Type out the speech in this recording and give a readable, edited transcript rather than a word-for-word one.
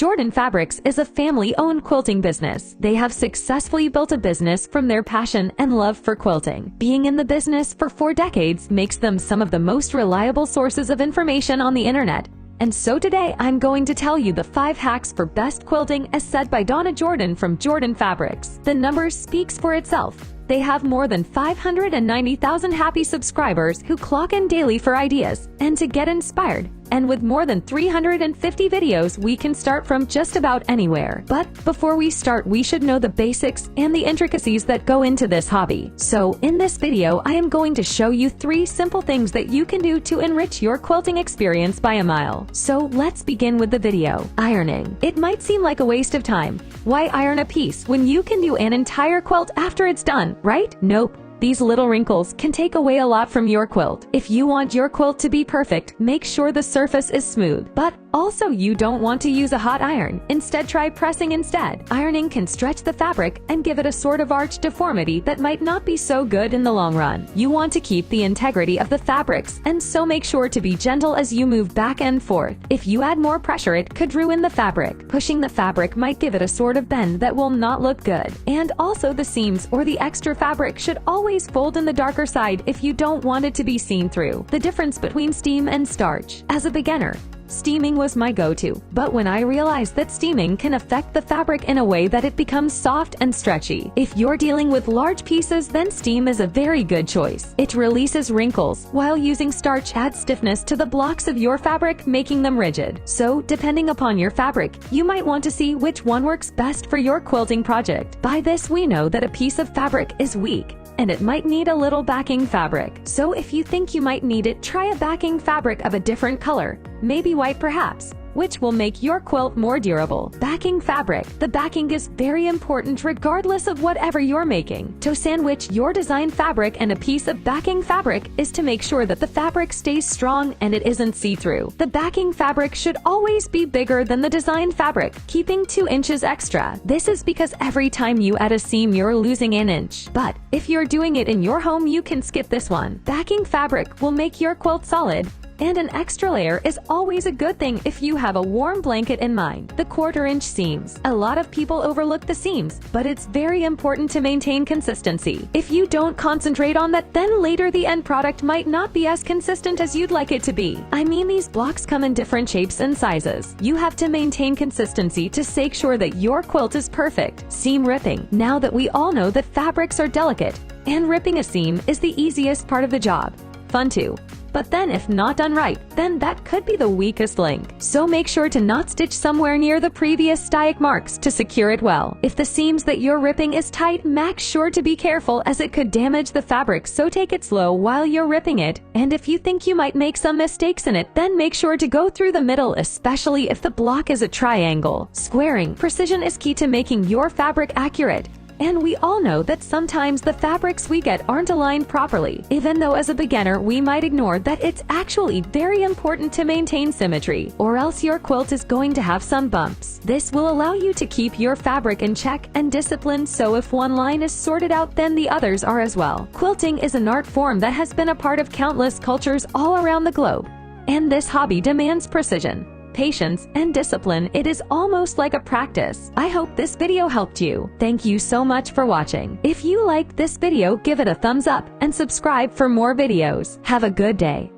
Jordan Fabrics is a family-owned quilting business. They have successfully built a business from their passion and love for quilting. Being in the business for 4 decades makes them some of the most reliable sources of information on the internet. And so today I'm going to tell you the 5 hacks for best quilting as said by Donna Jordan from Jordan Fabrics. The numbers speaks for itself. They have more than 590,000 happy subscribers who clock in daily for ideas and to get inspired. And with more than 350 videos, we can start from just about anywhere. But before we start, we should know the basics and the intricacies that go into this hobby. So in this video, I am going to show you 3 simple things that you can do to enrich your quilting experience by a mile. So let's begin with the video. Ironing. It might seem like a waste of time. Why iron a piece when you can do an entire quilt after it's done, right? Nope. These little wrinkles can take away a lot from your quilt. If you want your quilt to be perfect, make sure the surface is smooth. But also, you don't want to use a hot iron. Instead, try pressing instead. Ironing can stretch the fabric and give it a sort of arch deformity that might not be so good in the long run. You want to keep the integrity of the fabrics, and so make sure to be gentle as you move back and forth. If you add more pressure, it could ruin the fabric. Pushing the fabric might give it a sort of bend that will not look good. And also, the seams or the extra fabric should always fold in the darker side if you don't want it to be seen through. The difference between steam and starch. As a beginner, steaming was my go-to, but when I realized that steaming can affect the fabric in a way that it becomes soft and stretchy. If you're dealing with large pieces, then steam is a very good choice. It releases wrinkles, while using starch adds stiffness to the blocks of your fabric, making them rigid. So, depending upon your fabric, you might want to see which one works best for your quilting project. By this, we know that a piece of fabric is weak, and it might need a little backing fabric. So if you think you might need it, try a backing fabric of a different color, maybe white perhaps, which will make your quilt more durable. Backing fabric. The backing is very important regardless of whatever you're making. To sandwich your design fabric and a piece of backing fabric is to make sure that the fabric stays strong and it isn't see-through. The backing fabric should always be bigger than the design fabric, keeping 2 inches extra. This is because every time you add a seam you're losing an inch. But if you're doing it in your home, you can skip this one. Backing fabric will make your quilt solid, and an extra layer is always a good thing if you have a warm blanket in mind. The 1/4-inch seams. A lot of people overlook the seams, but it's very important to maintain consistency. If you don't concentrate on that, then later the end product might not be as consistent as you'd like it to be. I mean, these blocks come in different shapes and sizes. You have to maintain consistency to make sure that your quilt is perfect. Seam ripping. Now that we all know that fabrics are delicate, and ripping a seam is the easiest part of the job. Fun too. But then if not done right, then that could be the weakest link. So make sure to not stitch somewhere near the previous stitch marks to secure it well. If the seams that you're ripping is tight, make sure to be careful as it could damage the fabric, so take it slow while you're ripping it. And if you think you might make some mistakes in it, then make sure to go through the middle, especially if the block is a triangle. Squaring. Precision is key to making your fabric accurate. And we all know that sometimes the fabrics we get aren't aligned properly. Even though as a beginner we might ignore that, it's actually very important to maintain symmetry, or else your quilt is going to have some bumps. This will allow you to keep your fabric in check and discipline, so if one line is sorted out, then the others are as well. Quilting is an art form that has been a part of countless cultures all around the globe. And this hobby demands precision, patience, and discipline. It is almost like a practice. I hope this video helped you. Thank you so much for watching. If you liked this video, give it a thumbs up and subscribe for more videos. Have a good day.